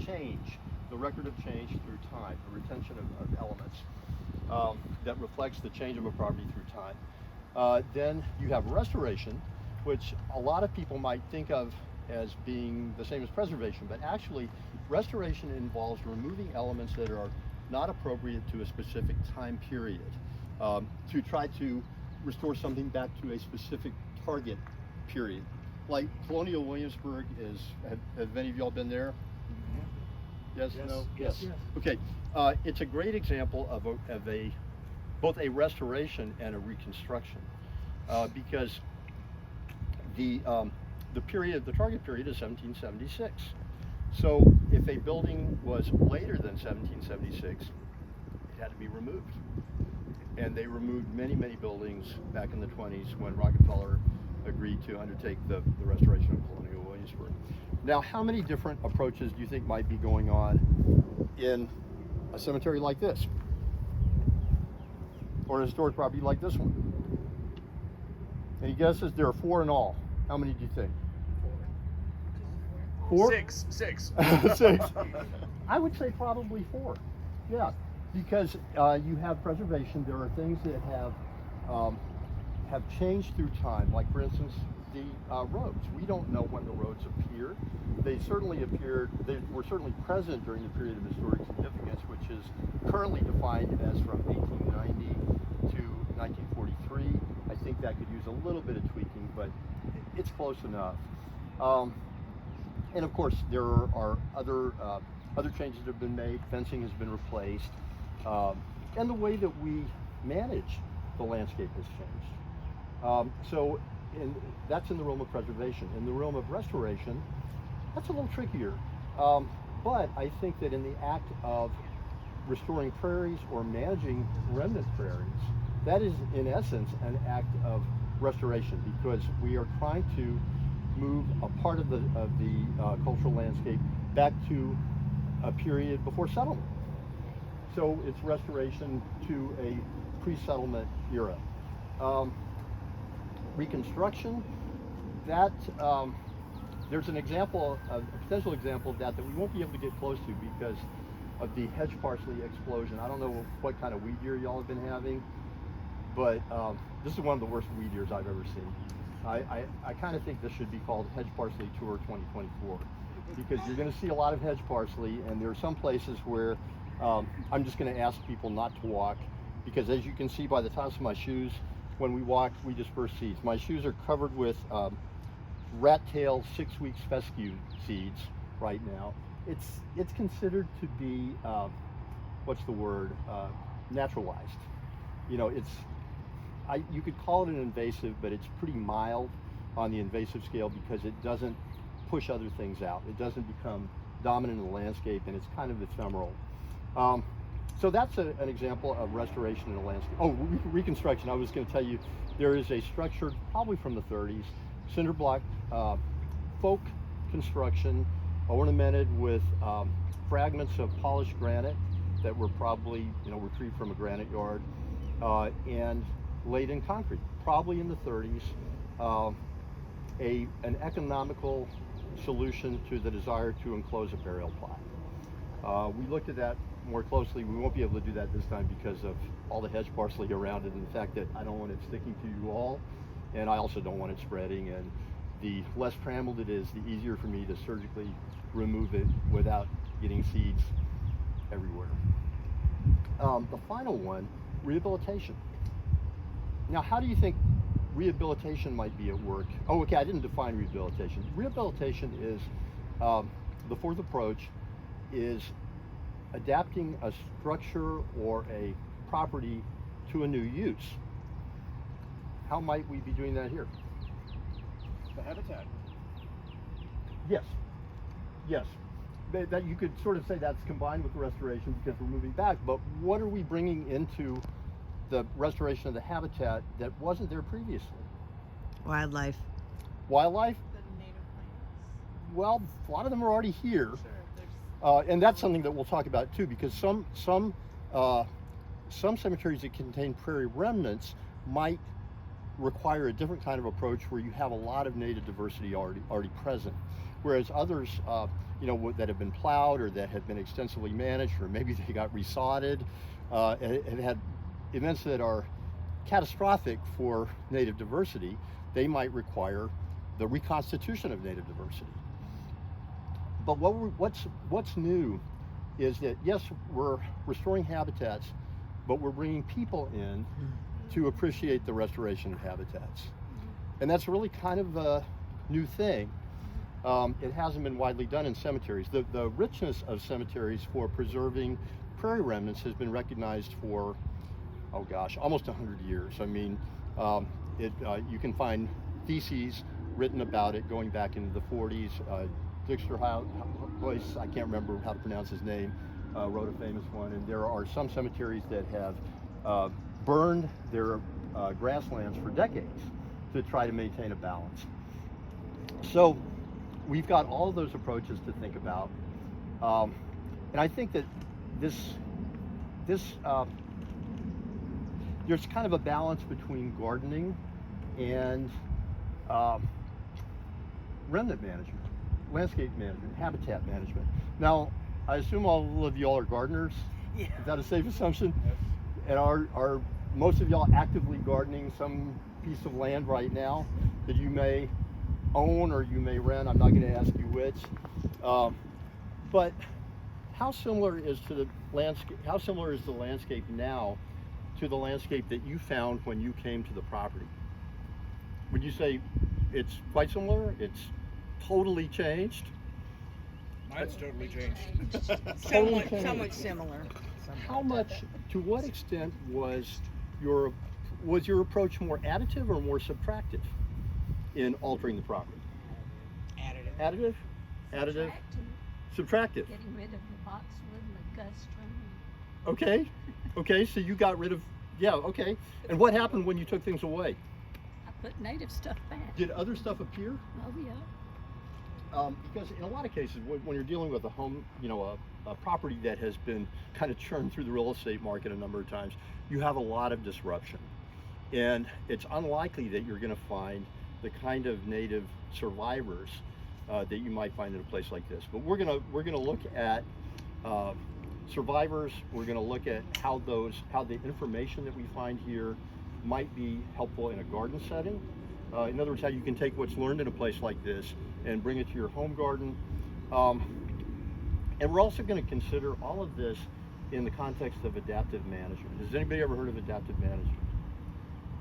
change, the record of change through time, the retention of elements that reflects the change of a property through time. Then you have restoration, which a lot of people might think of as being the same as preservation, but actually restoration involves removing elements that are not appropriate to a specific time period, to try to restore something back to a specific target period. Like Colonial Williamsburg is, have any of y'all been there? Yes, Yes. no? Yes. Okay, it's a great example of both a restoration and a reconstruction, because the target period is 1776. So if a building was later than 1776, it had to be removed. And they removed many, many buildings back in the 20s when Rockefeller agreed to undertake the restoration of Colonial Williamsburg. Now, how many different approaches do you think might be going on in a cemetery like this? Or a historic property like this one? Any guesses? There are 4 in all. How many do you think? 4? 6. 6. 6. I would say probably 4. Yeah, because you have preservation. There are things that have changed through time. Like, for instance, the roads. We don't know when the roads appeared. They were certainly present during the period of historic significance, which is currently defined as from 1890 to 1943. I think that could use a little bit of tweaking, but it's close enough. And of course, there are other changes that have been made. Fencing has been replaced, and the way that we manage the landscape has changed. That's in the realm of preservation. In the realm of restoration, that's a little trickier. But I think that in the act of restoring prairies or managing remnant prairies, that is in essence an act of restoration, because we are trying to move a part of the cultural landscape back to a period before settlement. So it's restoration to a pre-settlement era. Reconstruction, that there's an example, a potential example of that we won't be able to get close to because of the hedge parsley explosion. I don't know what kind of weed year y'all have been having, but this is one of the worst weed years I've ever seen. I kind of think this should be called Hedge Parsley Tour 2024, because you're going to see a lot of hedge parsley, and there are some places where I'm just going to ask people not to walk, because as you can see by the tops of my shoes, when we walk, we disperse seeds. My shoes are covered with rat tail 6-week fescue seeds right now. It's considered to be naturalized. You know, you could call it an invasive, but it's pretty mild on the invasive scale because it doesn't push other things out. It doesn't become dominant in the landscape, and it's kind of ephemeral. So that's an example of restoration in a landscape. Oh, reconstruction. I was going to tell you, there is a structure probably from the 30s, cinder block folk construction, ornamented with fragments of polished granite that were probably retrieved from a granite yard, and laid in concrete, probably in the 30s. An economical solution to the desire to enclose a burial plot. We looked at that more closely. We won't be able to do that this time because of all the hedge parsley around it, and the fact that I don't want it sticking to you all, and I also don't want it spreading. And the less trammeled it is, the easier for me to surgically remove it without getting seeds everywhere. The final one, rehabilitation. Now, how do you think rehabilitation might be at work? Oh, okay, I didn't define rehabilitation. Rehabilitation is, the fourth approach is adapting a structure or a property to a new use. How might we be doing that here? The habitat. Yes. That you could sort of say that's combined with the restoration because we're moving back, but what are we bringing into the restoration of the habitat that wasn't there previously? Wildlife. Wildlife? The native plants. Well, a lot of them are already here. Sure, And that's something that we'll talk about too, because some cemeteries that contain prairie remnants might require a different kind of approach where you have a lot of native diversity already present. whereas others, that have been plowed or that have been extensively managed, or maybe they got resodded, and had events that are catastrophic for native diversity, they might require the reconstitution of native diversity. But what's new is that, yes, we're restoring habitats, but we're bringing people in to appreciate the restoration of habitats. And that's really kind of a new thing. It hasn't been widely done in cemeteries. The richness of cemeteries for preserving prairie remnants has been recognized for, almost 100 years. I mean, you can find theses written about it going back into the 40s. Dexter Hoyce, I can't remember how to pronounce his name, wrote a famous one. And there are some cemeteries that have burned their grasslands for decades to try to maintain a balance. So we've got all of those approaches to think about. And I think that there's kind of a balance between gardening and remnant management, landscape management, habitat management. Now, I assume all of y'all are gardeners. Yeah. Is that a safe assumption? Yes. And are most of y'all actively gardening some piece of land right now that you may own or you may rent? I'm not going to ask you which. But how similar is the landscape now to the landscape that you found when you came to the property? Would you say it's quite similar? It's totally changed? Mine's totally changed. Somewhat similar. How much, to what extent was your approach more additive or more subtractive in altering the property? Additive. Additive? Subtractive. Getting rid of the boxwood and the gustrum. Okay, so you got rid of, okay. And what happened when you took things away? I put native stuff back. Did other stuff appear? Oh yeah. Because in a lot of cases, when you're dealing with a home, a property that has been kind of churned through the real estate market a number of times, you have a lot of disruption. And it's unlikely that you're going to find the kind of native survivors that you might find in a place like this. But we're gonna look at survivors. We're gonna look at how the information that we find here might be helpful in a garden setting. In other words, how you can take what's learned in a place like this and bring it to your home garden. And we're also going to consider all of this in the context of adaptive management. Has anybody ever heard of adaptive management?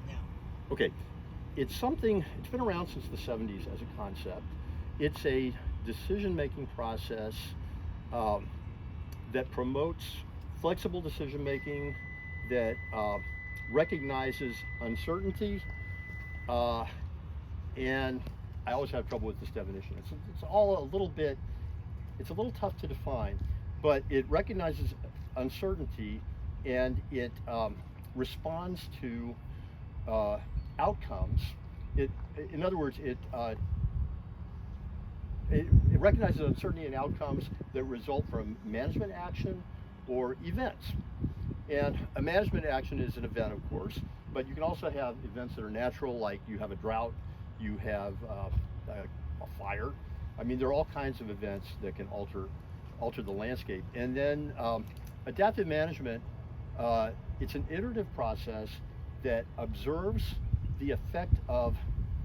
No. Okay, it's been around since the 70s as a concept. It's a decision-making process that promotes flexible decision-making, that recognizes uncertainty, and I always have trouble with this definition. It's a little tough to define, but it recognizes uncertainty and it responds to outcomes. In other words, it recognizes uncertainty and outcomes that result from management action or events. And a management action is an event, of course, but you can also have events that are natural, like you have a drought, you have a fire. I mean, there are all kinds of events that can alter the landscape. And then adaptive management, it's an iterative process that observes the effect of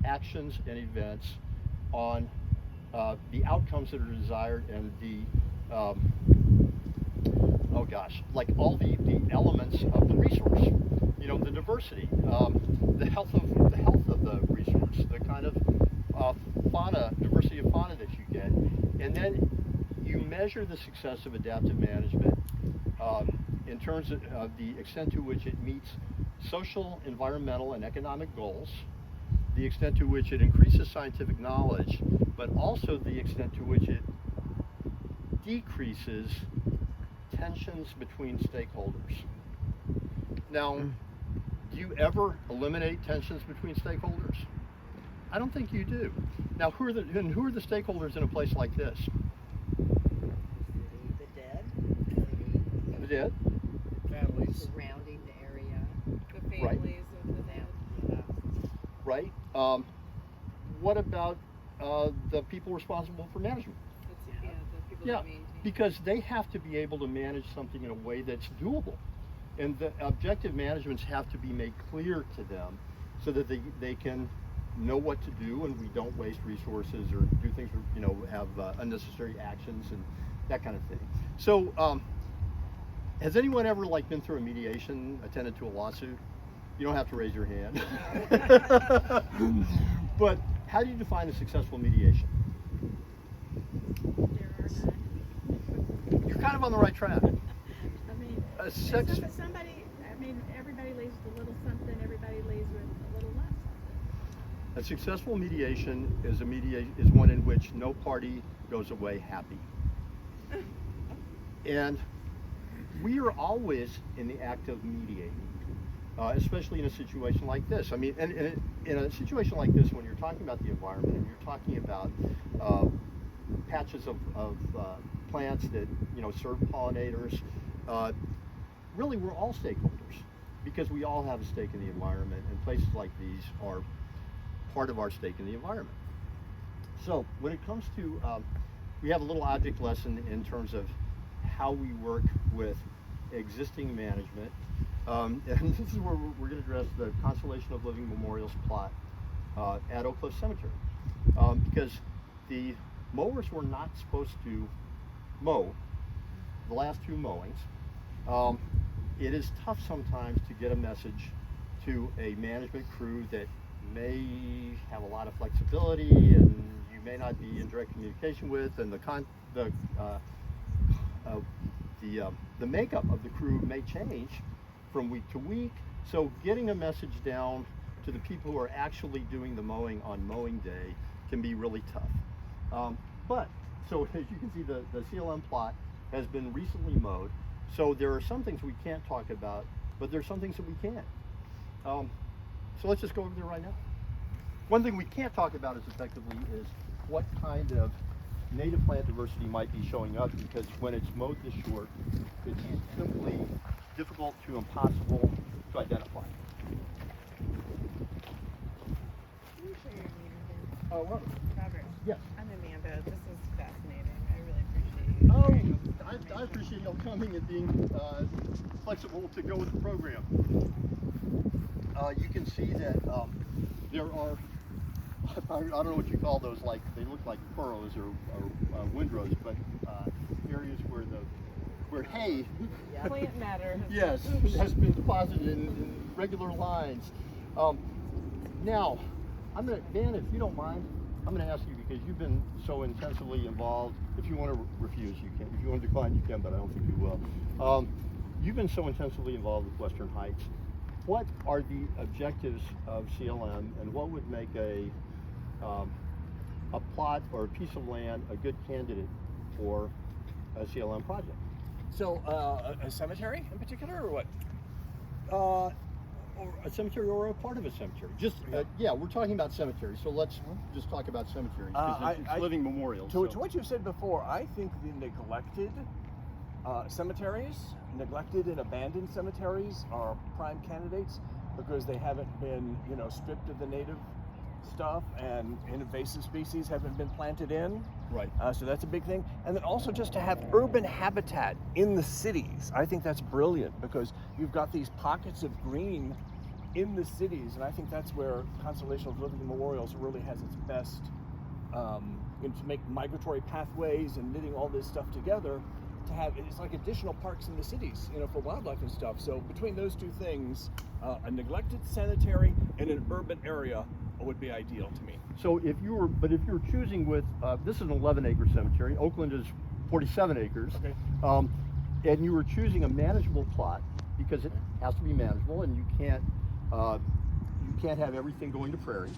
actions and events on the outcomes that are desired and the like all the elements of the resource. The diversity, the health of the resource, the kind of diversity of fauna that you get, and then you measure the success of adaptive management in terms of the extent to which it meets social, environmental, and economic goals, the extent to which it increases scientific knowledge, but also the extent to which it decreases tensions between stakeholders. Now, do you ever eliminate tensions between stakeholders? I don't think you do. Now, who are the stakeholders in a place like this? The dead. The dead. Families. Surrounding the area. The Right. families of the dead. Yeah. Right. What about the people responsible for management. That's, yeah, the people Yeah, that maintain. because they have to be able to manage something in a way that's doable. And the objective managements have to be made clear to them so that they can know what to do and we don't waste resources or do things, you know, have unnecessary actions and that kind of thing. So, has anyone ever like been through a mediation, attended to a lawsuit? You don't have to raise your hand. But how do you define a successful mediation? There are none. You're kind of on the right track. I mean, A except for somebody, I mean, everybody leaves with a little something, everybody leaves with a little less something. A successful mediation is one in which no party goes away happy. And we are always in the act of mediating, especially in a situation like this. I mean, and in a situation like this, when you're talking about the environment and you're talking about patches of plants that, you know, serve pollinators, really we're all stakeholders because we all have a stake in the environment, and places like these are part of our stake in the environment. So when it comes to, we have a little object lesson in terms of how we work with existing management. And this is where we're going to address the Constellation of Living Memorials plot at Oak Cliff Cemetery. Because the mowers were not supposed to mow the last two mowings. It is tough sometimes to get a message to a management crew that may have a lot of flexibility and you may not be in direct communication with, and the makeup of the crew may change from week to week. So getting a message down to the people who are actually doing the mowing on mowing day can be really tough. So as you can see, the CLM plot has been recently mowed. So there are some things we can't talk about, but there are some things that we can. So let's just go over there right now. One thing we can't talk about as effectively is what kind of native plant diversity might be showing up, because when it's mowed this short, it's simply difficult to impossible to identify. Can you share your name again? Oh, Robert. Robert. Yes. I'm Amanda. This is fascinating. I really appreciate you. sharing all this I information. appreciate you coming and being flexible to go with the program. You can see that there are, I don't know what you call those, like they look like furrows or windrows, but areas where hay, Plant matter. yes, has been deposited in regular lines. Now, Dan, if you don't mind, I'm going to ask you, because you've been so intensively involved. If you want to refuse, you can. If you want to decline, you can, but I don't think you will. You've been so intensively involved with Western Heights. What are the objectives of CLM, and what would make a plot or a piece of land a good candidate for a CLM project? So, a cemetery in particular, or what? Or a cemetery, or a part of a cemetery. Just yeah, we're talking about cemeteries, so let's just talk about cemeteries, because it's living memorials. To what you said before, I think the neglected cemeteries, neglected and abandoned cemeteries, are prime candidates because they haven't been, stripped of the native stuff, and invasive species haven't been planted in. Right. So that's a big thing. And then also just to have urban habitat in the cities. I think that's brilliant because you've got these pockets of green in the cities, and I think that's where Constellation of Living Memorials really has its best, to make migratory pathways and knitting all this stuff together. To have, it's like additional parks in the cities, for wildlife and stuff. So between those two things, a neglected cemetery and an urban area would be ideal to me. So if you're choosing with, this is an 11-acre cemetery. Oakland is 47 acres. Okay. And you were choosing a manageable plot because it has to be manageable, and you can't have everything going to prairie.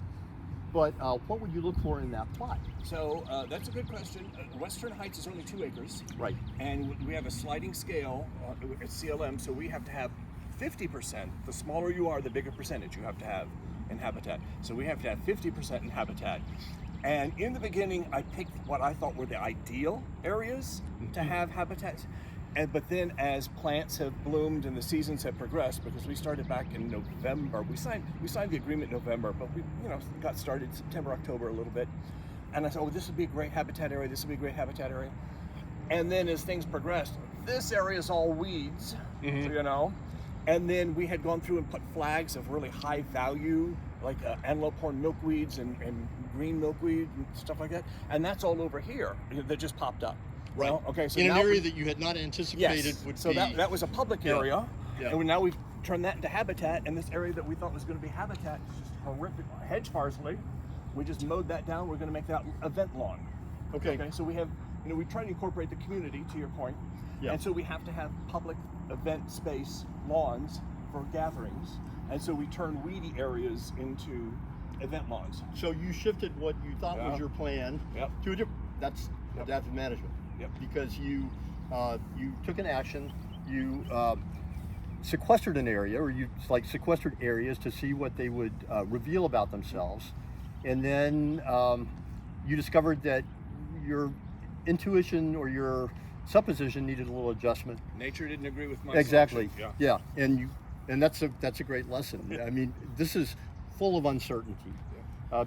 But what would you look for in that plot? So that's a good question. Western Heights is only 2 acres. Right. And we have a sliding scale at CLM, so we have to have 50%. The smaller you are, the bigger percentage you have to have in habitat. So we have to have 50% in habitat. And in the beginning, I picked what I thought were the ideal areas to have habitat. But then as plants have bloomed and the seasons have progressed, because we started back in November, we signed the agreement in November, but we got started September, October a little bit. And I said, oh, this would be a great habitat area, this would be a great habitat area. And then as things progressed, this area is all weeds, you know? And then we had gone through and put flags of really high value, like antelope horn milkweeds and green milkweed and stuff like that. And that's all over here that just popped up. Right. Well, okay, so in now an area that you had not anticipated yes. would so be. that was a public area, Yeah. and now we've turned that into habitat. And this area that we thought was going to be habitat is just horrific hedge parsley. We just mowed that down. We're going to make that event lawn. Okay. Okay. So we have, we try to incorporate the community, to your point. Yeah. And so we have to have public event space lawns for gatherings, and so we turn weedy areas into event lawns. So you shifted what you thought was your plan to a different. That's adaptive management. Yep. Because you took an action. You sequestered an area, or you sequestered areas to see what they would reveal about themselves, and then you discovered that your intuition or your supposition needed a little adjustment. Nature didn't agree with my Exactly. selection. Yeah. And that's a great lesson. I mean, this is full of uncertainty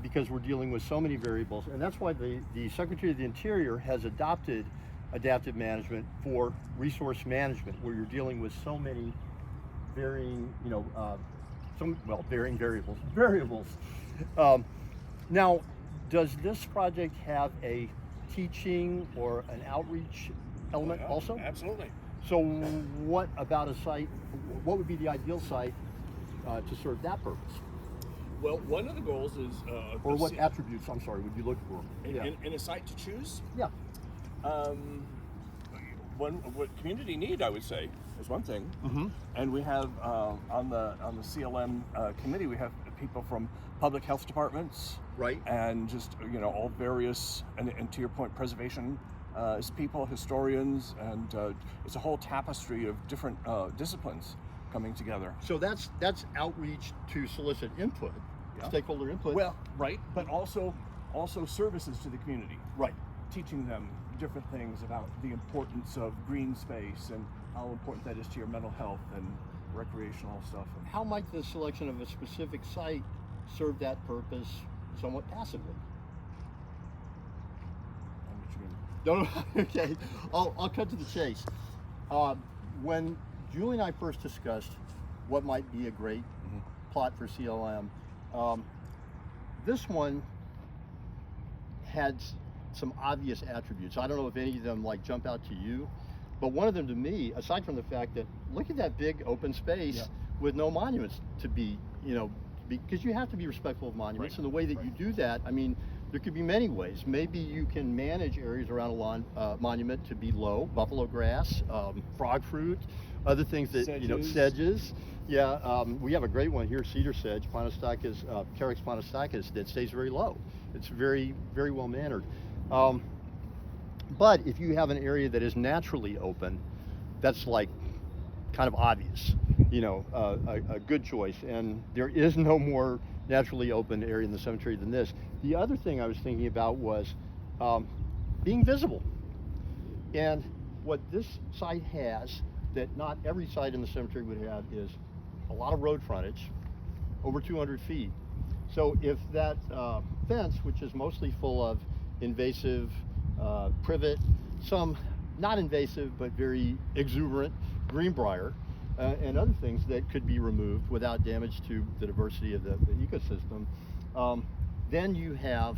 because we're dealing with so many variables, and that's why the Secretary of the Interior has adopted adaptive management for resource management, where you're dealing with so many varying, varying variables. Now, does this project have a teaching or an outreach element also? Absolutely. So what about a site, what would be the ideal site to serve that purpose? Well, one of the goals is Or what attributes, I'm sorry, would you look for? in a site to choose. Yeah. What community need, I would say, is one thing. And we have on the CLM committee, we have people from public health departments, Right. and just all various, and to your point, preservation is people, historians, and it's a whole tapestry of different disciplines coming together. So that's outreach to solicit input, stakeholder input. Well, right, but also services to the community. Right. Teaching them different things about the importance of green space and how important that is to your mental health and recreational stuff. How might the selection of a specific site serve that purpose somewhat passively? No, okay. I'll cut to the chase. When Julie and I first discussed what might be a great plot for CLM, this one had some obvious attributes. I don't know if any of them jump out to you, but one of them to me, aside from the fact that look at that big open space with no monuments to be, because you have to be respectful of monuments, and the way that you do that, I mean, there could be many ways. Maybe you can manage areas around a lawn monument to be low, buffalo grass, frog fruit, other things that, sedges. Yeah, we have a great one here, cedar sedge, Ponostachys, Carex ponostachys, that stays very low. It's very, very well mannered. But if you have an area that is naturally open, that's kind of obvious, a good choice. And there is no more naturally open area in the cemetery than this. The other thing I was thinking about was being visible. And what this site has that not every site in the cemetery would have is a lot of road frontage, over 200 feet. So if that fence, which is mostly full of invasive privet, some not invasive but very exuberant greenbrier, and other things that could be removed without damage to the diversity of the ecosystem, then you have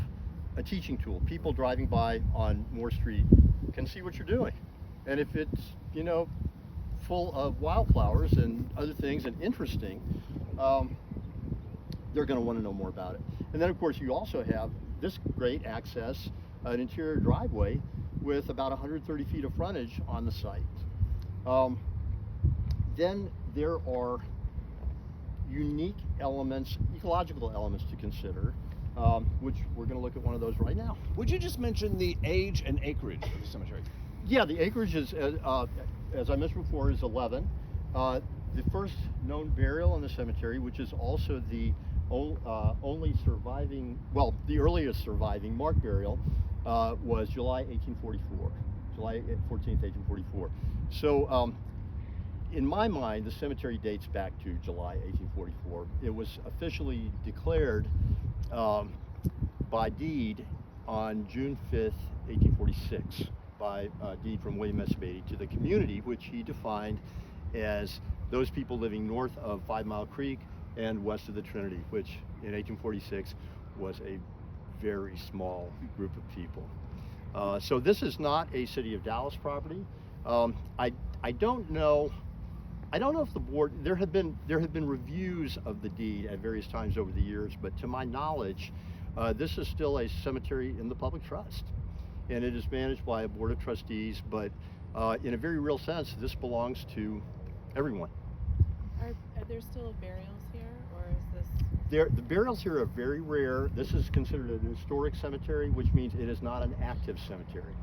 a teaching tool. People driving by on Moore Street can see what you're doing. And if it's, full of wildflowers and other things and interesting, they're going to want to know more about it. And then, of course, you also have this great access, an interior driveway with about 130 feet of frontage on the site. Then there are unique elements, ecological elements to consider, which we're going to look at one of those right now. Would you just mention the age and acreage of the cemetery? Yeah, the acreage is, as I mentioned before, is 11. The first known burial in the cemetery, which is also the only surviving, well, the earliest surviving marked burial, was July 1844, July 14th, 1844. So in my mind, the cemetery dates back to July 1844. It was officially declared by deed on June 5th, 1846, by a deed from William S. Beatty to the community, which he defined as those people living north of 5 Mile Creek and west of the Trinity, which in 1846 was a very small group of people. So this is not a City of Dallas property. I don't know if the board, there have been reviews of the deed at various times over the years, but to my knowledge, this is still a cemetery in the public trust, and it is managed by a board of trustees, but in a very real sense, this belongs to everyone. Are there still burials here, or is this? The burials here are very rare. This is considered an historic cemetery, which means it is not an active cemetery.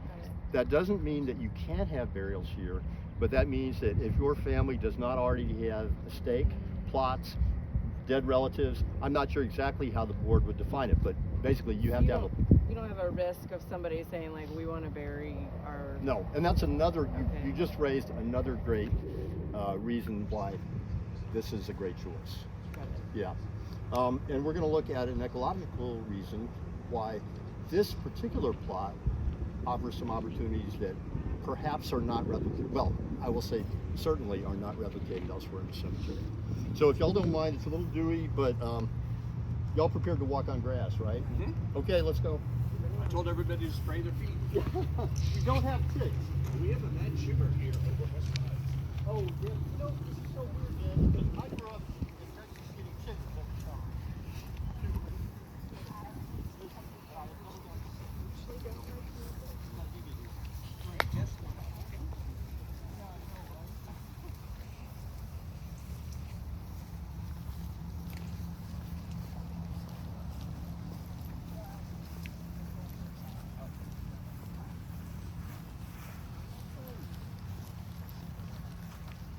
That doesn't mean that you can't have burials here, but that means that if your family does not already have a stake, plots, dead relatives, I'm not sure exactly how the board would define it, but basically you have to have a... You don't have a risk of somebody saying, like, we want to bury our... No, and that's another, you just raised another great reason why this is a great choice. Got it. Yeah. And we're going to look at an ecological reason why this particular plot offers some opportunities that perhaps are not replicated. Well, I will say certainly are not replicated elsewhere in the cemetery. So if y'all don't mind, it's a little dewy, but y'all prepared to walk on grass, right? Mm-hmm. Okay, let's go. I told everybody to spray their feet. You don't have ticks. We have a mad shimmer here over West Side. Oh, yeah. You know, this is so weird, man, because I grew up in Texas getting chickens every summer.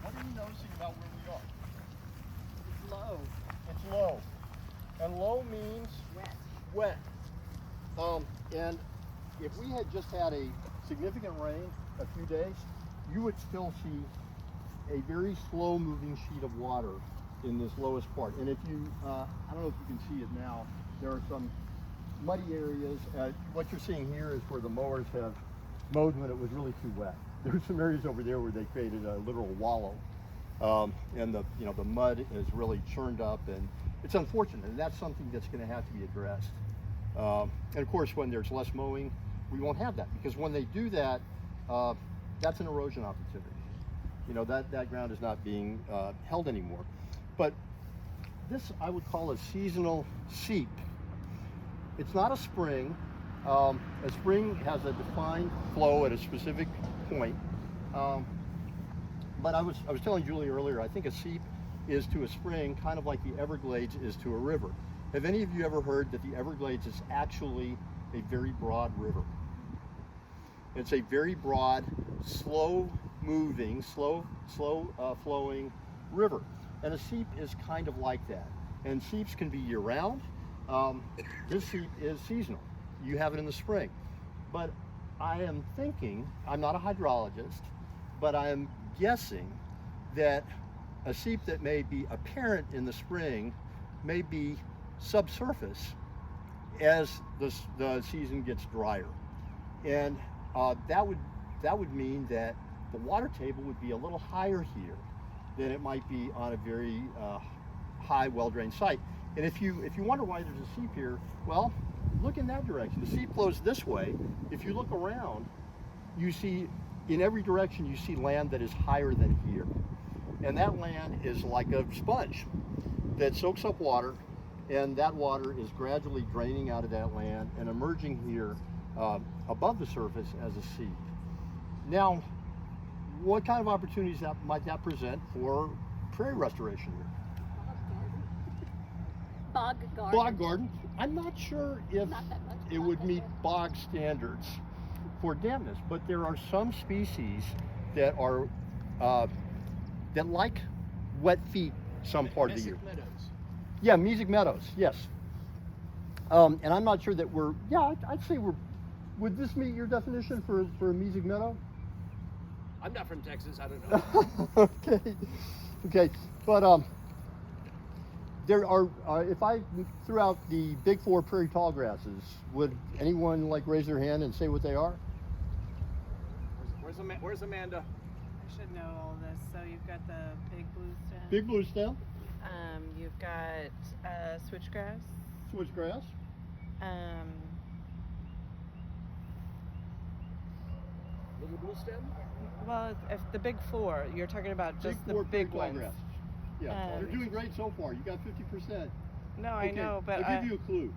What are you noticing about where we are? It's low. It's low. And low means wet. And if we had just had a significant rain a few days, you would still see a very slow moving sheet of water in this lowest part. And if you, I don't know if you can see it now, there are some muddy areas. What you're seeing here is where the mowers have mowed when it was really too wet. There's some areas over there where they created a literal wallow. And the mud is really churned up, and it's unfortunate, and that's something that's going to have to be addressed. And of course, when there's less mowing, we won't have that, because when they do that, that's an erosion opportunity. You know, that ground is not being held anymore. But this I would call a seasonal seep. It's not a spring. A spring has a defined flow at a specific point. But I was telling Julie earlier, I think a seep is to a spring kind of like the Everglades is to a river. Have any of you ever heard that the Everglades is actually a very broad river? It's a very broad, slow moving, slow flowing river. And a seep is kind of like that. And seeps can be year round. This seep is seasonal. You have it in the spring. But I am thinking, I'm not a hydrologist, but I am guessing that a seep that may be apparent in the spring may be subsurface as the season gets drier. And that would mean that the water table would be a little higher here than it might be on a very high, well-drained site. And if you wonder why there's a seep here, well, look in that direction. The seep flows this way. If you look around, you see in every direction you see land that is higher than here. And that land is like a sponge that soaks up water, and that water is gradually draining out of that land and emerging here above the surface as a seep. Now, what kind of opportunities might that present for prairie restoration here? Bog garden. Bog garden. I'm not sure if Not that much it bog would out meet there. bog standards for dampness, but there are some species that are that like wet feet some part of the year. Meadows. Yeah, Mesic meadows, yes. And I'm not sure that I'd say would this meet your definition for a Mesic meadow? I'm not from Texas, I don't know. Okay, but There are, if I threw out the big four prairie tall grasses, would anyone like raise their hand and say what they are? Where's Amanda? I should know all this. So you've got the big blue stem. Big blue stem, You've got switchgrass. switchgrass, Little blue stem? Well, if the big four, you're talking about just the four big prairie tall ones. grasses. Yeah, they're doing great so far. You got 50%. No, I know, but I'll give you a clue.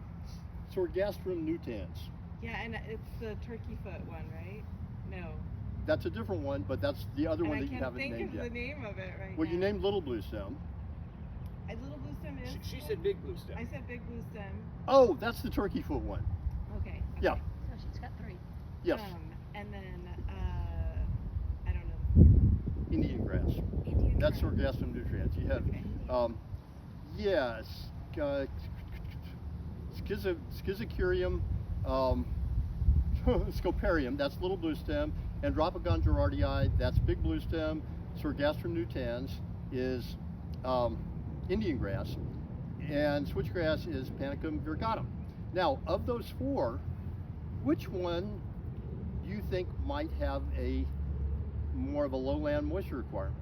Sorghastrum nutans. yeah, and it's the turkey foot one, right? No. That's a different one, but that's the other And one I that you can't haven't think named of yet. the name of it right Well, now. you named little blue stem. Little blue stem is. She said big blue stem. I said big blue stem. Oh, that's the turkey foot one. Okay. Yeah. So she's got 3. Yes, And then I don't know. Indian grass. Indian That's grass. Sorghastrum nutrans. You have, Okay. yes, Schizocurium, Scoparium, that's little blue stem, Andropogon gerardii, that's big blue stem, Sorghastrum nutans is Indian grass, and switchgrass is Panicum virgatum. Now, of those 4, which one do you think might have a more of a lowland moisture requirement?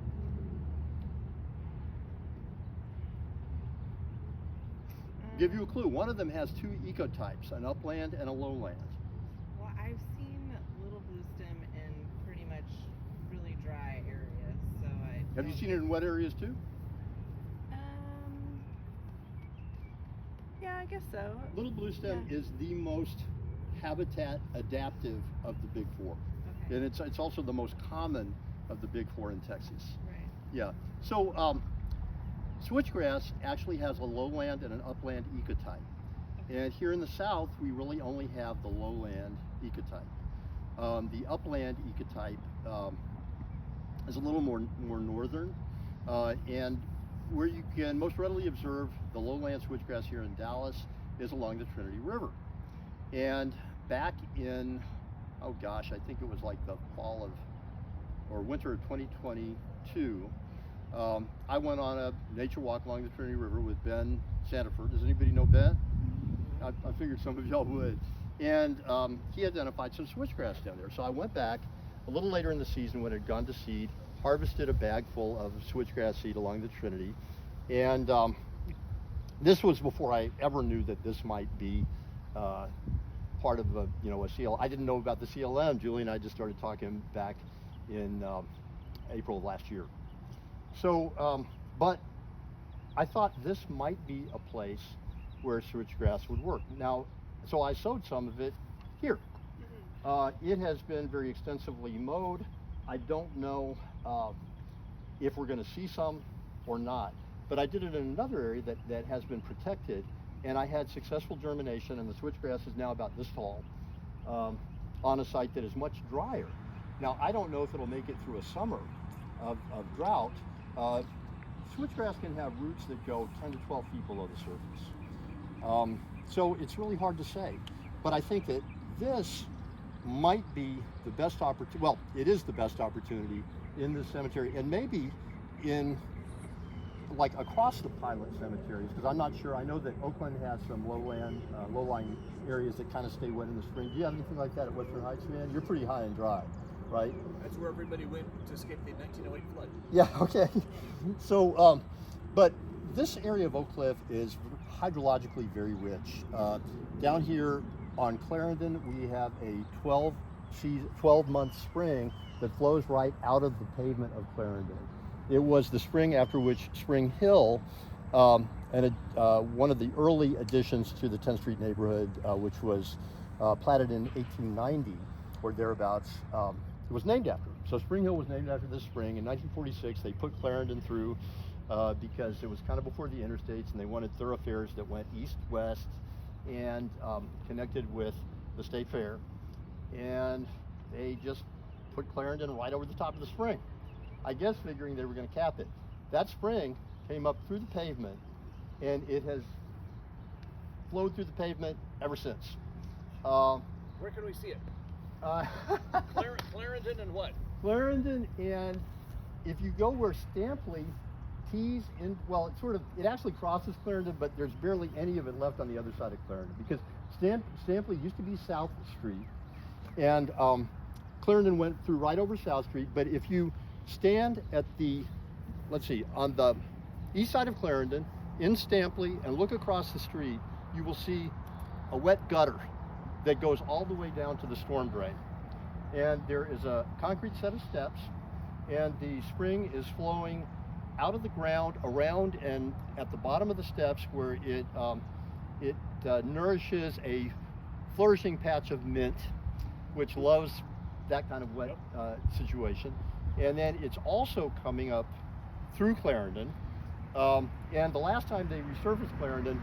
Give you a clue. One of them has 2 ecotypes, an upland and a lowland. Well, I've seen little blue stem in pretty much really dry areas, so I. Have you don't seen it in wet areas too? Yeah, I guess so. Little blue stem Yeah. is the most habitat adaptive of the big 4. Okay. And it's also the most common of the big 4 in Texas. Right. Yeah. So switchgrass actually has a lowland and an upland ecotype. And here in the south, we really only have the lowland ecotype. The upland ecotype is a little more northern, and where you can most readily observe the lowland switchgrass here in Dallas is along the Trinity River. And back in, oh gosh, I think it was like the fall of, or winter of 2022, I went on a nature walk along the Trinity River with Ben Sandiford. Does anybody know Ben? I figured some of y'all would. And he identified some switchgrass down there. So I went back a little later in the season when it had gone to seed, harvested a bag full of switchgrass seed along the Trinity. And this was before I ever knew that this might be part of a CL. I didn't know about the CLM. Julie and I just started talking back in April of last year. So, but I thought this might be a place where switchgrass would work. Now, so I sowed some of it here. It has been very extensively mowed. I don't know if we're going to see some or not, but I did it in another area that has been protected, and I had successful germination, and the switchgrass is now about this tall on a site that is much drier. Now, I don't know if it'll make it through a summer of drought. Switchgrass can have roots that go 10 to 12 feet below the surface. So it's really hard to say, but I think that this might be the best opportunity. Well, it is the best opportunity in the cemetery, and maybe in like across the pilot cemeteries, because I'm not sure. I know that Oakland has some low-lying areas that kind of stay wet in the spring. Do you have anything like that at Western Heights, man? You're pretty high and dry, right? That's where everybody went to escape the 1908 flood. Yeah, okay. So, but this area of Oak Cliff is hydrologically very rich. Down here on Clarendon, we have a 12-month spring that flows right out of the pavement of Clarendon. It was the spring after which Spring Hill, one of the early additions to the 10th Street neighborhood, which was platted in 1890 or thereabouts, it was named after. So Spring Hill was named after this spring. In 1946, they put Clarendon through because it was kind of before the interstates, and they wanted thoroughfares that went east-west and connected with the State Fair. And they just put Clarendon right over the top of the spring, I guess figuring they were going to cap it. That spring came up through the pavement, and it has flowed through the pavement ever since. Where can we see it? Clarendon and what? Clarendon, and if you go where Stampley tees in, well, it actually crosses Clarendon, but there's barely any of it left on the other side of Clarendon because Stampley used to be South Street, and Clarendon went through right over South Street. But if you stand at the, let's see, on the east side of Clarendon in Stampley and look across the street, you will see a wet gutter that goes all the way down to the storm drain. And there is a concrete set of steps, and the spring is flowing out of the ground around and at the bottom of the steps where it nourishes a flourishing patch of mint, which loves that kind of wet situation. And then it's also coming up through Clarendon. And the last time they resurfaced Clarendon,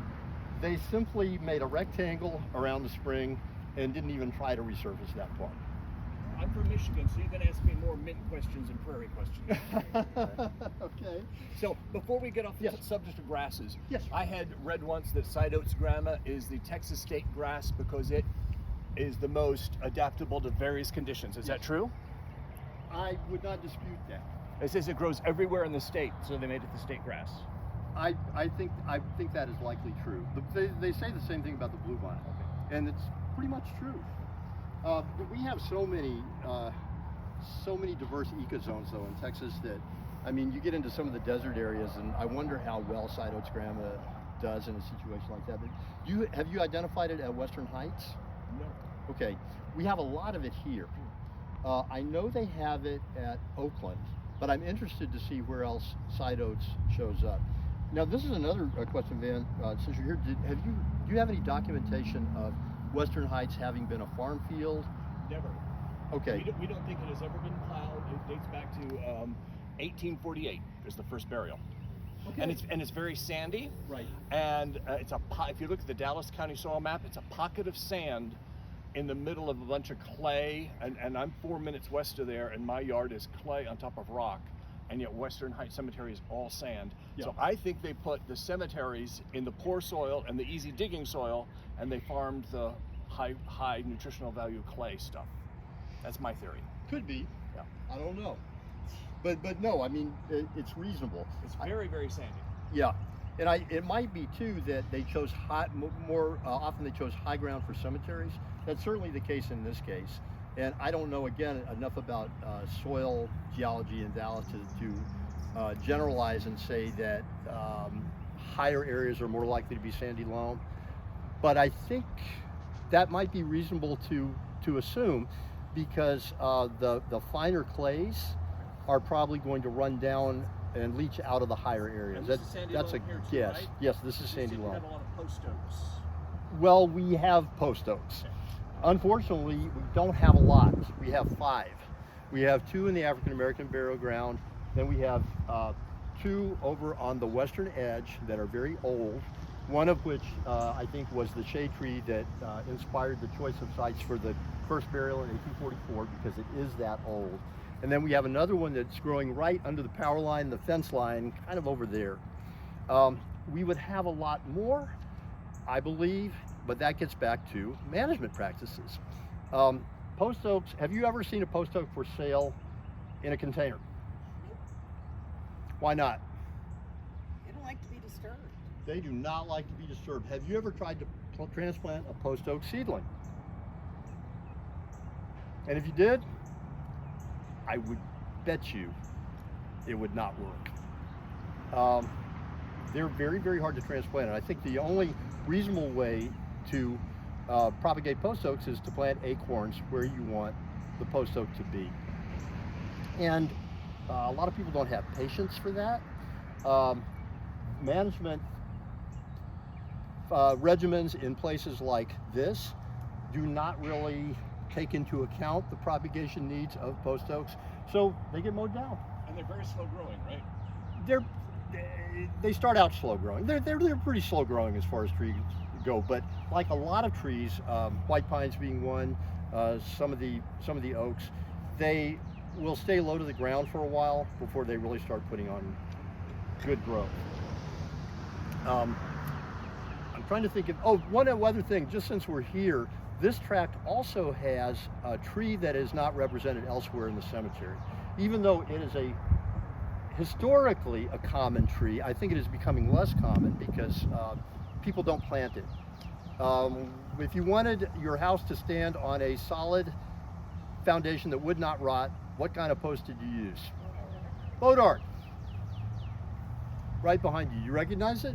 they simply made a rectangle around the spring and didn't even try to resurface that part. I'm from Michigan, so you can ask me more mint questions and prairie questions. Okay. So before we get off the subject of grasses, yes, I had read once that side oats grama is the Texas state grass because it is the most adaptable to various conditions. Is that true? I would not dispute that. It says it grows everywhere in the state, so they made it the state grass. I think that is likely true. They say the same thing about the bluebonnet, and it's pretty much true. We have so many diverse ecozones though in Texas that, I mean, you get into some of the desert areas, and I wonder how well side oats grama does in a situation like that. But have you identified it at Western Heights? No. Okay, we have a lot of it here. I know they have it at Oakland, but I'm interested to see where else side oats shows up. Now, this is another question, Van. Since you're here, do you have any documentation of Western Heights having been a farm field? Never. Okay. We don't think it has ever been plowed. It dates back to 1848 is the first burial. Okay. And it's very sandy. Right. And it's if you look at the Dallas County soil map, it's a pocket of sand in the middle of a bunch of clay, and I'm 4 minutes west of there, and my yard is clay on top of rock, and yet Western Heights Cemetery is all sand. Yeah. So I think they put the cemeteries in the poor soil and the easy digging soil, and they farmed the high nutritional value clay stuff. That's my theory. Could be. Yeah. I don't know. But no, I mean, it's reasonable. It's very, very sandy. Yeah. And it might be too that they chose more often they chose high ground for cemeteries. That's certainly the case in this case. And I don't know, again, enough about soil geology in Dallas to generalize and say that higher areas are more likely to be sandy loam. But I think that might be reasonable to assume, because the finer clays are probably going to run down and leach out of the higher areas. That's a guess. Right? Yes, this is sandy loam. We have a lot of post oaks. Well, we have post oaks. Unfortunately, we don't have a lot. We have 5. We have 2 in the African American burial ground. Then we have 2 over on the western edge that are very old. One of which I think was the shade tree that inspired the choice of sites for the first burial in 1844, because it is that old. And then we have another one that's growing right under the power line, the fence line, kind of over there. We would have a lot more, I believe, but that gets back to management practices. Post oaks, have you ever seen a post oak for sale in a container? Why not? They don't like to be disturbed. They do not like to be disturbed. Have you ever tried to transplant a post oak seedling? And if you did, I would bet you it would not work. They're very, very hard to transplant, and I think the only reasonable way to propagate post oaks is to plant acorns where you want the post oak to be. And a lot of people don't have patience for that. Management regimens in places like this do not really take into account the propagation needs of post oaks, so they get mowed down. And they're very slow growing, right? They start out slow growing. They're pretty slow growing as far as trees go, but like a lot of trees, white pines being one, some of the oaks, they will stay low to the ground for a while before they really start putting on good growth. I'm trying to think of one other thing. Just since we're here, this tract also has a tree that is not represented elsewhere in the cemetery, even though it is historically a common tree. I think it is becoming less common because people don't plant it. If you wanted your house to stand on a solid foundation that would not rot, what kind of post did you use? Bodark. Right behind you. You recognize it?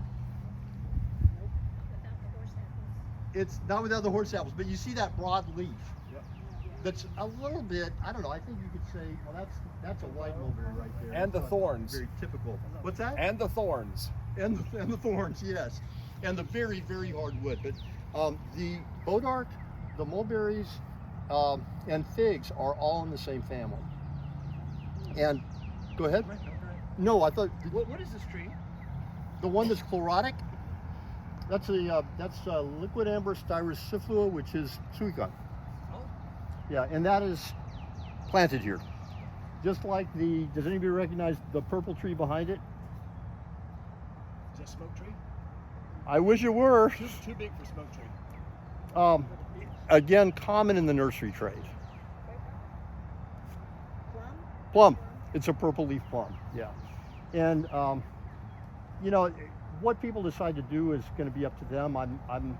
Without the horse apples. It's not without the horse apples, but you see that broad leaf. Yep. That's a little bit, I don't know, I think you could say, well, that's a white mulberry right there. And the That's thorns. Very typical. What's that? And the thorns. And the thorns, yes. And the very, very hard wood. But the bodark, the mulberries, and figs are all in the same family. And, go ahead. No, I thought, What is this tree? the one that's chlorotic, that's a liquid amber styrosiflua, which is suicune. Oh. Yeah, and that is planted here. Just like does anybody recognize the purple tree behind it? Is that smoke tree? I wish it were. Too big for smoke tree. Again, common in the nursery trade. Plum? Plum. It's a purple leaf plum, yeah. And, you know, what people decide to do is going to be up to them. I'm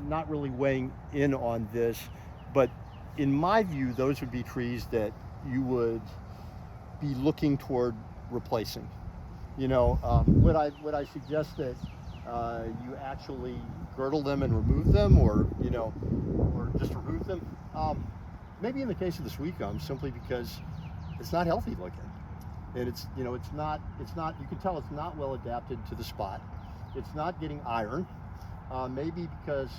not really weighing in on this, but in my view, those would be trees that you would be looking toward replacing. You know, would I suggest that you actually girdle them and remove them, or or just remove them? Maybe in the case of the sweet gum, simply because it's not healthy looking, and it's not. You can tell it's not well adapted to the spot. It's not getting iron. Maybe because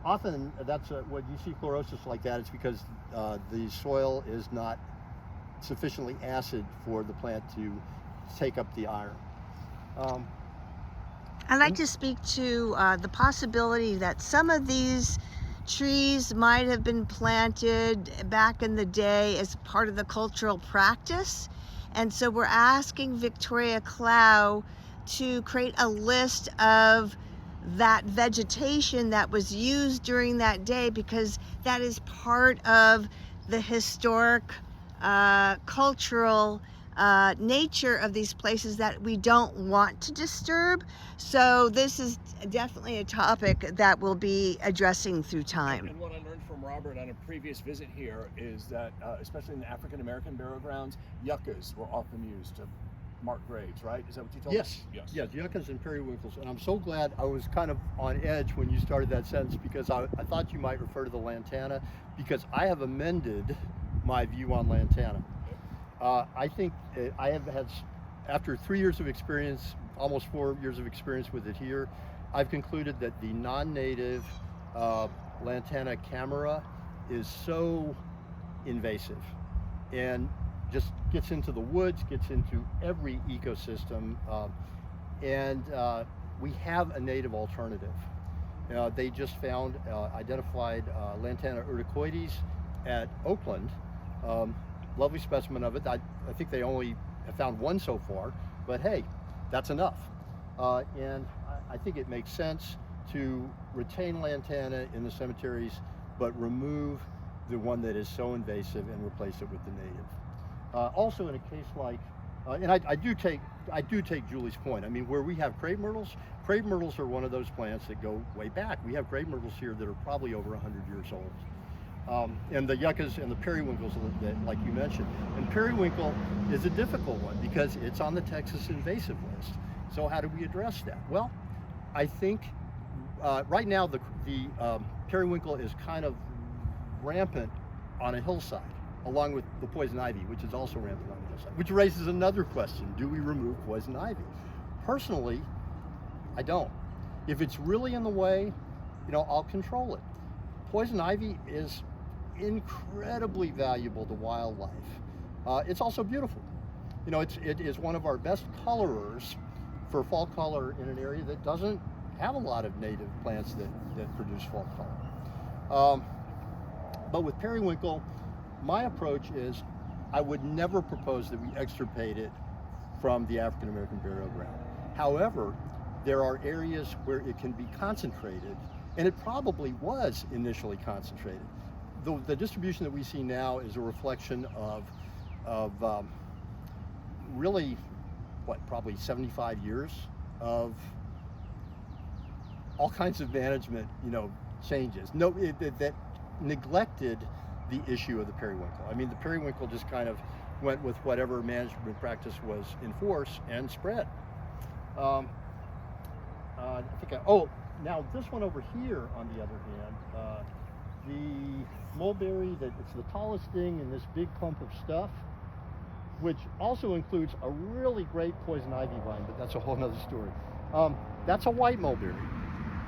often that's when you see chlorosis like that, it's because the soil is not sufficiently acid for the plant to take up the iron. I'd like to speak to the possibility that some of these trees might have been planted back in the day as part of the cultural practice. And so we're asking Victoria Clow to create a list of that vegetation that was used during that day, because that is part of the historic, cultural nature of these places that we don't want to disturb. So this is definitely a topic that we'll be addressing through time. And what I learned from Robert on a previous visit here is that, especially in the African American burial grounds, yuccas were often used to mark graves, right? Is that what you told us? Yes, yuccas and periwinkles. And I'm so glad. I was kind of on edge when you started that sentence, because I thought you might refer to the lantana, because I have amended my view on lantana. I think I have had, after 3 years of experience, almost 4 years of experience with it here, I've concluded that the non-native lantana camera is so invasive and just gets into the woods, gets into every ecosystem, and we have a native alternative. They just identified Lantana urticoides at Oakland. Lovely specimen of it. I think they only have found one so far, but hey, that's enough. And I think it makes sense to retain lantana in the cemeteries, but remove the one that is so invasive and replace it with the native. Also, in a case like, and I do take Julie's point. I mean, where we have crepe myrtles are one of those plants that go way back. We have crepe myrtles here that are probably over 100 years old. And the yuccas and the periwinkles that, like you mentioned. And periwinkle is a difficult one because it's on the Texas invasive list. So how do we address that? Well, I think right now the periwinkle is kind of rampant on a hillside, along with the poison ivy, which is also rampant on the hillside, which raises another question. Do we remove poison ivy? Personally, I don't. If it's really in the way, I'll control it. Poison ivy is incredibly valuable to wildlife. It's also beautiful. It is one of our best colorers for fall color in an area that doesn't have a lot of native plants that produce fall color. But with periwinkle, my approach is I would never propose that we extirpate it from the African American burial ground. However, there are areas where it can be concentrated, and it probably was initially concentrated. The distribution that we see now is a reflection of really, probably 75 years of all kinds of management, changes. No, that neglected the issue of the periwinkle. I mean, the periwinkle just kind of went with whatever management practice was in force and spread. Now this one over here, on the other hand, the mulberry, it's the tallest thing in this big clump of stuff, which also includes a really great poison ivy vine, but that's a whole nother story. That's a white mulberry.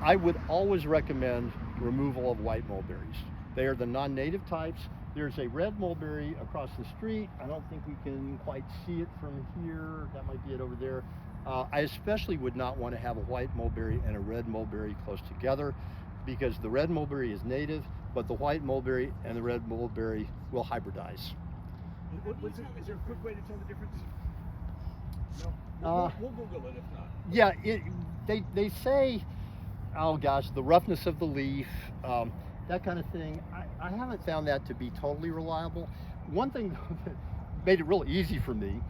I would always recommend removal of white mulberries. They are the non-native types. There's a red mulberry across the street. I don't think we can quite see it from here. That might be it over there. I especially would not want to have a white mulberry and a red mulberry close together, because the red mulberry is native, but the white mulberry and the red mulberry will hybridize. Is there a quick way to tell the difference? No? We'll Google it if not. Yeah, they say, oh gosh, the roughness of the leaf, that kind of thing. I haven't found that to be totally reliable. One thing that made it real easy for me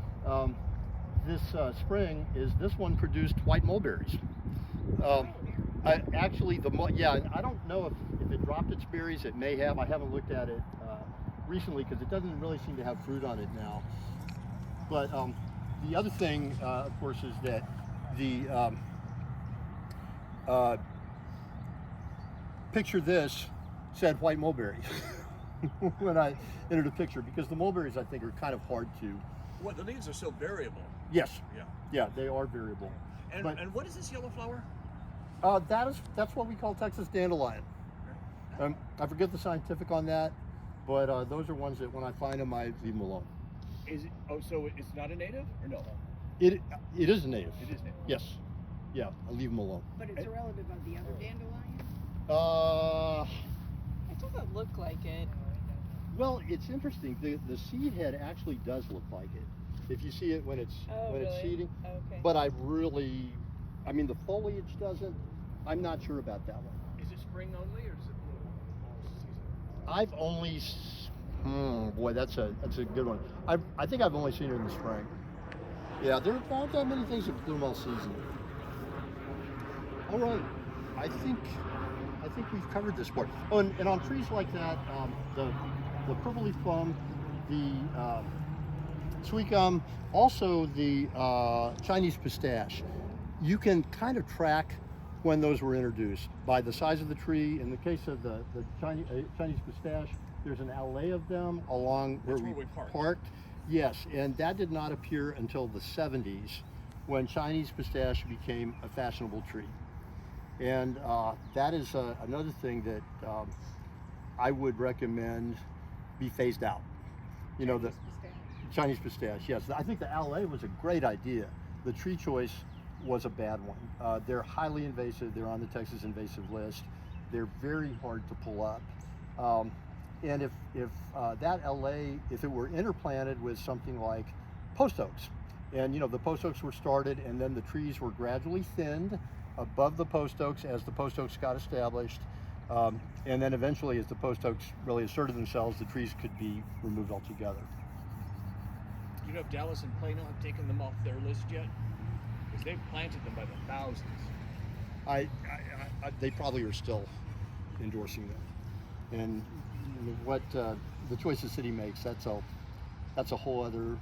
this spring is this one produced white mulberries. Actually, I don't know if it dropped its berries. It may have. I haven't looked at it recently because it doesn't really seem to have fruit on it now. But the other thing, of course, is that the picture this said white mulberry when I entered a picture, because the mulberries, I think, are kind of hard to. Well, the leaves are so variable. Yes. Yeah. Yeah, they are variable. And what is this yellow flower? That's what we call Texas dandelion. I forget the scientific on that, but those are ones that when I find them, I leave them alone. Is it? Oh, so it's not a native, or no? It is a native. It is native. Yes. Yeah, I leave them alone. But it's a relative of the other dandelion? It doesn't look like it. Well, it's interesting. The seed head actually does look like it. If you see it when it's Really? seeding. Okay. But the foliage doesn't. I'm not sure about that one. Is it spring only, or is it all season? I've only. Boy, that's a good one. I think I've only seen it in the spring. Yeah, there aren't that many things that bloom all season. All right, I think we've covered this part. Oh, and on trees like that, the purple leaf plum, the sweet gum, also the Chinese pistache, you can kind of track when those were introduced by the size of the tree. In the case of the Chinese pistache, there's an alley of them along where we parked. Yes, and that did not appear until the 70s, when Chinese pistache became a fashionable tree. And that is another thing that I would recommend be phased out. The Chinese pistache, yes. I think the alley was a great idea. The tree choice was a bad one. They're highly invasive. They're on the Texas invasive list. They're very hard to pull up. And if that LA, if it were interplanted with something like post oaks, and the post oaks were started, and then the trees were gradually thinned above the post oaks as the post oaks got established, and then eventually, as the post oaks really asserted themselves, the trees could be removed altogether. Do you know if Dallas and Plano have taken them off their list yet? Because they've planted them by the thousands. They probably are still endorsing them, and what the choice the city makes, that's a whole other.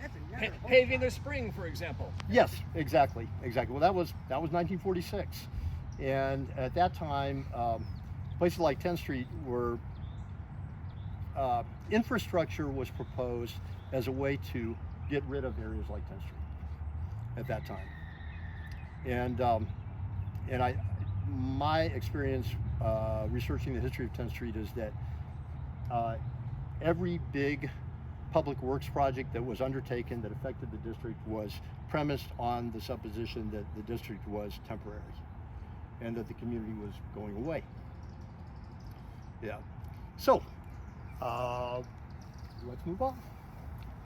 That's another whole Paving the spring, for example. Yes, exactly. Well, that was 1946, and at that time, places like 10th Street were infrastructure was proposed as a way to get rid of areas like 10th Street at that time, and my experience researching the history of 10th Street is that every big public works project that was undertaken that affected the district was premised on the supposition that the district was temporary and that the community was going away. Yeah. So, let's move on.